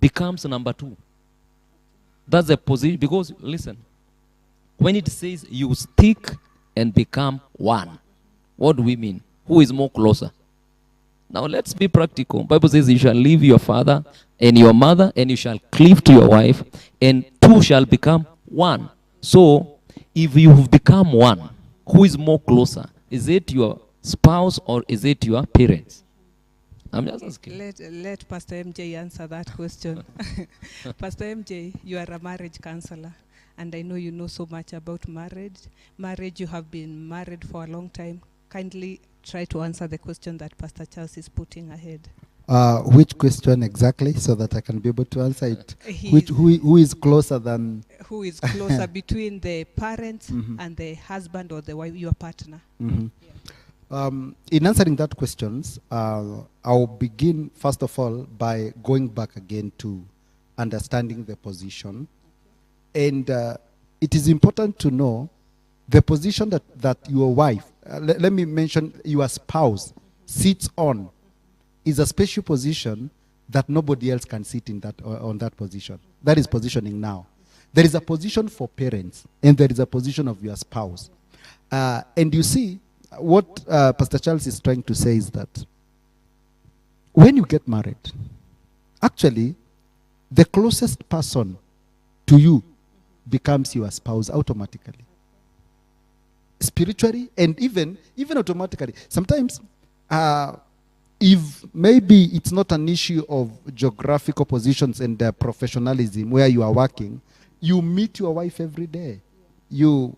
becomes number two. That's the position. Because, listen, when it says you stick and become one, what do we mean? Who is more closer? Now let's be practical. Bible says you shall leave your father and your mother, and you shall cleave to your wife, and two shall become one. So if you have become one, who is more closer? Is it your spouse or is it your parents? I'm just asking. Let Pastor MJ answer that question. Pastor MJ, you are a marriage counselor, and I know you know so much about marriage. Marriage, you have been married for a long time. Kindly try to answer the question that Pastor Charles is putting ahead. Which question exactly, so that I can be able to answer it? Who is closer than? Who is closer between the parents and the husband or the wife, your partner? Yeah. In answering that questions, I'll begin first of all by going back again to understanding the position. And it is important to know the position that your wife, let me mention your spouse, sits on, is a special position that nobody else can sit in that on that position. That is positioning now. There is a position for parents, and there is a position of your spouse. And you see, what Pastor Charles is trying to say is that when you get married, actually, the closest person to you becomes your spouse automatically. Spiritually and even automatically. Sometimes, if maybe it's not an issue of geographical positions and professionalism where you are working, you meet your wife every day. You,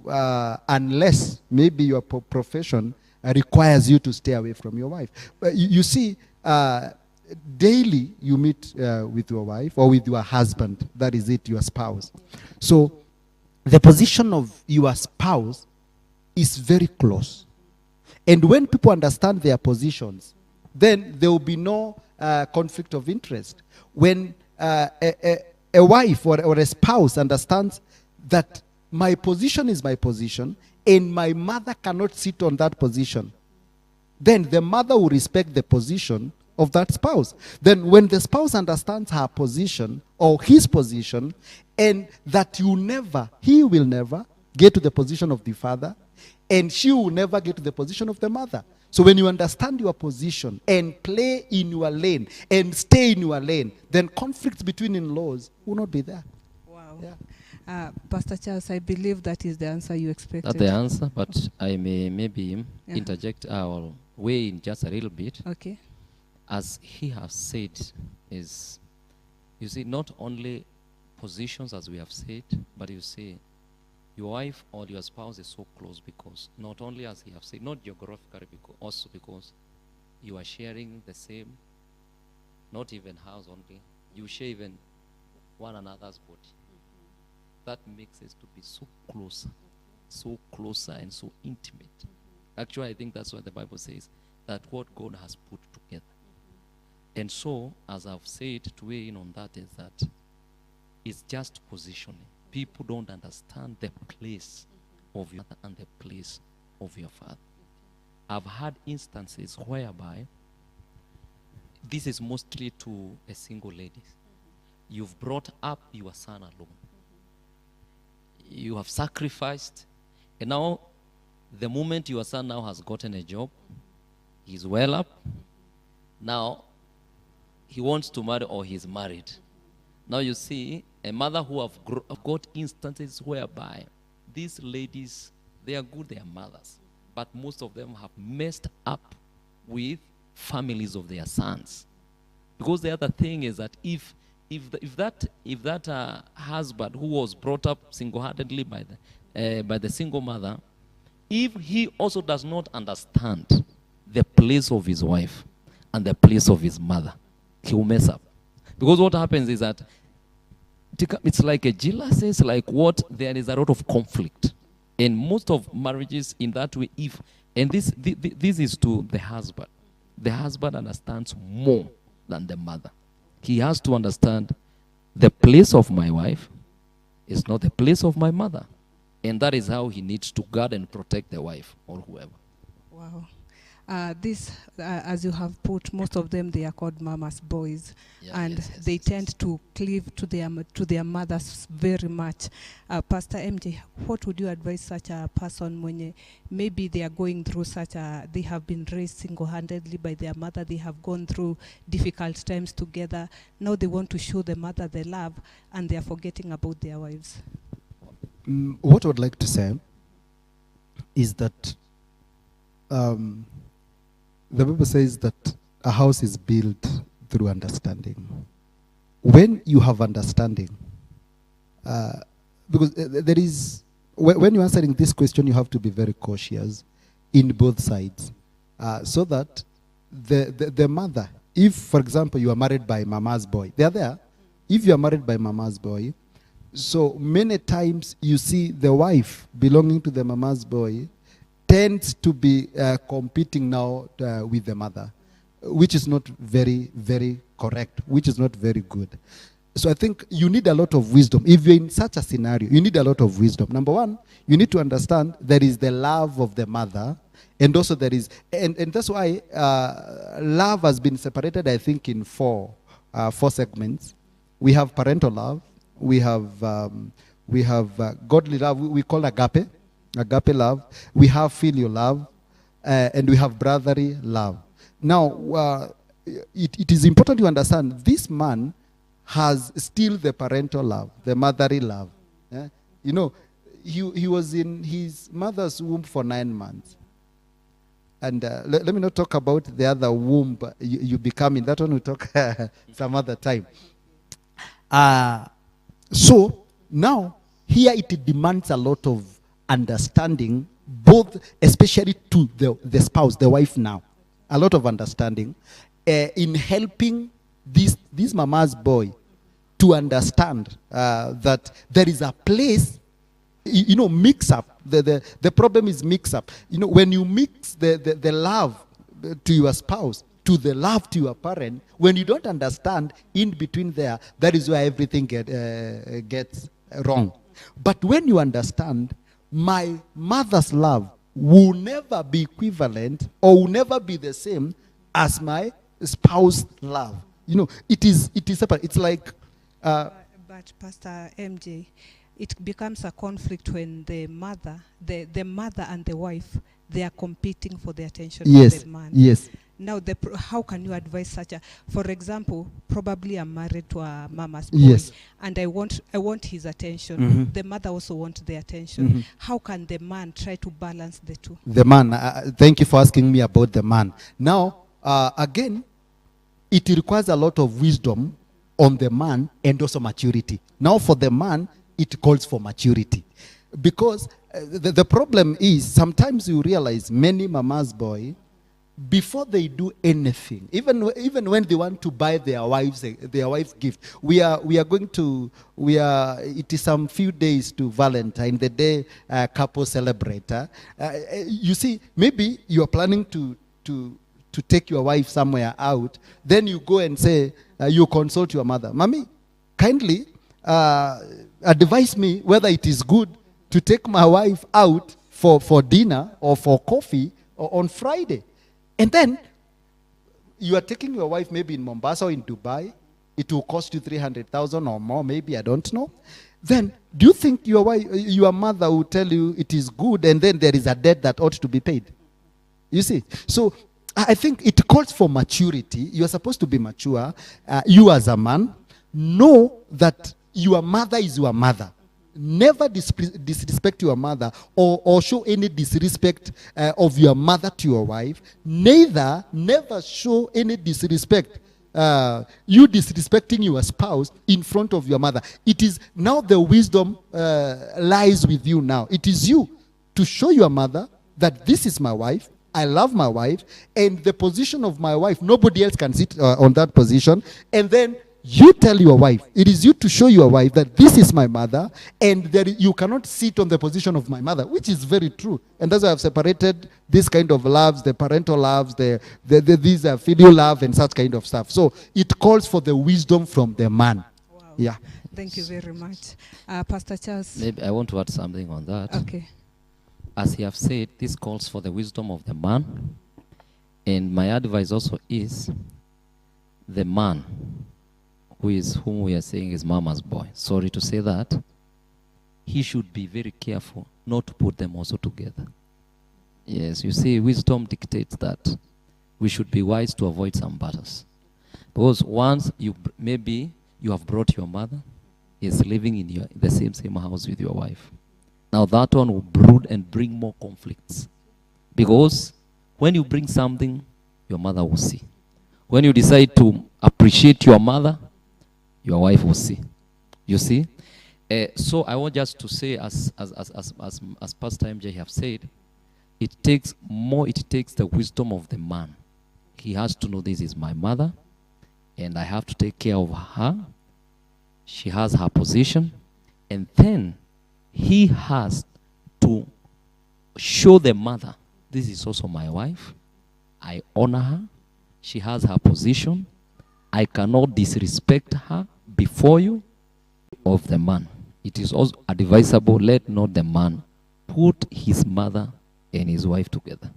unless maybe your profession requires you to stay away from your wife. You see, daily you meet with your wife or with your husband. That is it, your spouse. So the position of your spouse is very close. And when people understand their positions, then there will be no conflict of interest. When a wife or a spouse understands that my position is my position and my mother cannot sit on that position, then the mother will respect the position of that spouse. Then when the spouse understands her position or his position, and that he will never get to the position of the father, and she will never get to the position of the mother. So when you understand your position and play in your lane and stay in your lane, then conflicts between in-laws will not be there. Wow. Yeah. Pastor Charles, I believe that is the answer you expected. That's the answer, but I may maybe interject or weigh in just a little bit. Okay. As he has said, is, you see, not only positions as we have said, but you see, your wife or your spouse is so close because not only, as he have said, not geographically, also because you are sharing the same, not even house only, you share even one another's body. That makes us to be so closer and so intimate. Actually, I think that's what the Bible says, that what God has put together. And so, as I've said, to weigh in on that is that it's just positioning. People don't understand the place of your mother and the place of your father. I've had instances whereby this is mostly to a single lady. You've brought up your son alone. You have sacrificed, and now the moment your son now has gotten a job, he's well up, now he wants to marry or he's married. Now you see, a mother who have got instances whereby these ladies, they are good, they are mothers, but most of them have messed up with families of their sons. Because the other thing is that if that husband who was brought up single-handedly by the single mother, if he also does not understand the place of his wife and the place of his mother, he will mess up. Because what happens is that it's like a jealousy, it's like what, there is a lot of conflict. And most of marriages in that way, this is to the husband. The husband understands more than the mother. He has to understand the place of my wife is not the place of my mother. And that is how he needs to guard and protect the wife or whoever. Wow. This, as you have put, most of them, they are called mama's boys, Yeah, and yes, yes, they yes, tend to cleave to their mothers very much. Pastor MJ, what would you advise such a person when maybe they are going through they have been raised single-handedly by their mother, they have gone through difficult times together, now they want to show the mother the love, and they are forgetting about their wives? What I would like to say is that the Bible says that a house is built through understanding. When you have understanding, because there is, when you're answering this question, you have to be very cautious in both sides, so that the mother, if, for example, you are married by mama's boy, they are there. If you are married by mama's boy, so many times you see the wife belonging to the mama's boy tends to be competing now with the mother, which is not very, very correct, which is not very good. So I think you need a lot of wisdom. If you're in such a scenario, you need a lot of wisdom. Number one, you need to understand there is the love of the mother, and also there is, and that's why love has been separated, I think, in four segments. We have parental love, we have godly love, we call agape love, we have filial love, and we have brotherly love. Now, it is important to understand this man has still the parental love, the motherly love. You know, he was in his mother's womb for 9 months. And let me not talk about the other womb you become in. That one we'll talk some other time. So now, here it demands a lot of understanding, both, especially to the spouse, the wife now. A lot of understanding in helping this mama's boy to understand that there is a place, mix up. The problem is mix up. When you mix the love to your spouse to the love to your parent, when you don't understand in between there, that is where everything gets wrong. But when you understand, my mother's love will never be equivalent or will never be the same as my spouse's love. It is separate. It's like... but Pastor MJ, it becomes a conflict when the mother and the wife, they are competing for the attention of the man. Yes. Now, how can you advise such a, for example, probably I'm married to a mama's boy, Yes. and I want his attention. Mhm. The mother also wants the attention. Mhm. How can the man try to balance the two? The man, thank you for asking me about the man. Now, again, it requires a lot of wisdom on the man and also maturity. Now, for the man, it calls for maturity. Because the problem is, sometimes you realize many mama's boy, before they do anything, even when they want to buy their wife gift, it is some few days to Valentine, the day couples celebrate. You see, maybe you are planning to take your wife somewhere out, then you go and say, you consult your mother, Mommy, kindly advise me whether it is good to take my wife out for dinner or for coffee on Friday. And then you are taking your wife maybe in Mombasa or in Dubai. It will cost you 300,000 or more, maybe, I don't know. Then do you think your mother will tell you it is good, and then there is a debt that ought to be paid? You see? So I think it calls for maturity. You are supposed to be mature. You as a man, know that your mother is your mother. Never disrespect your mother or show any disrespect of your mother to your wife. Never show any disrespect, you disrespecting your spouse in front of your mother. It is now the wisdom lies with you now. It is you to show your mother that this is my wife, I love my wife, and the position of my wife, nobody else can sit on that position. And then you tell your wife, it is you to show your wife that this is my mother, and you cannot sit on the position of my mother, which is very true. And that's why I've separated this kind of loves, the parental loves, these filial love and such kind of stuff. So it calls for the wisdom from the man. Wow. Yeah. Thank you very much. Pastor Charles. Maybe I want to add something on that. Okay. As he have said, this calls for the wisdom of the man And my advice also is the man whom we are saying is mama's boy, sorry to say that, he should be very careful not to put them also together. Yes, you see, wisdom dictates that we should be wise to avoid some battles. Because once maybe you have brought your mother, is living in the same house with your wife. Now that one will brood and bring more conflicts. Because when you bring something, your mother will see. When you decide to appreciate your mother, your wife will see. You see? So I want just to say, as Pastor MJ have said, it takes the wisdom of the man. He has to know this is my mother, and I have to take care of her. She has her position. And then he has to show the mother, this is also my wife. I honor her. She has her position. I cannot disrespect her before you. Of the man, it is also advisable, let not the man put his mother and his wife together.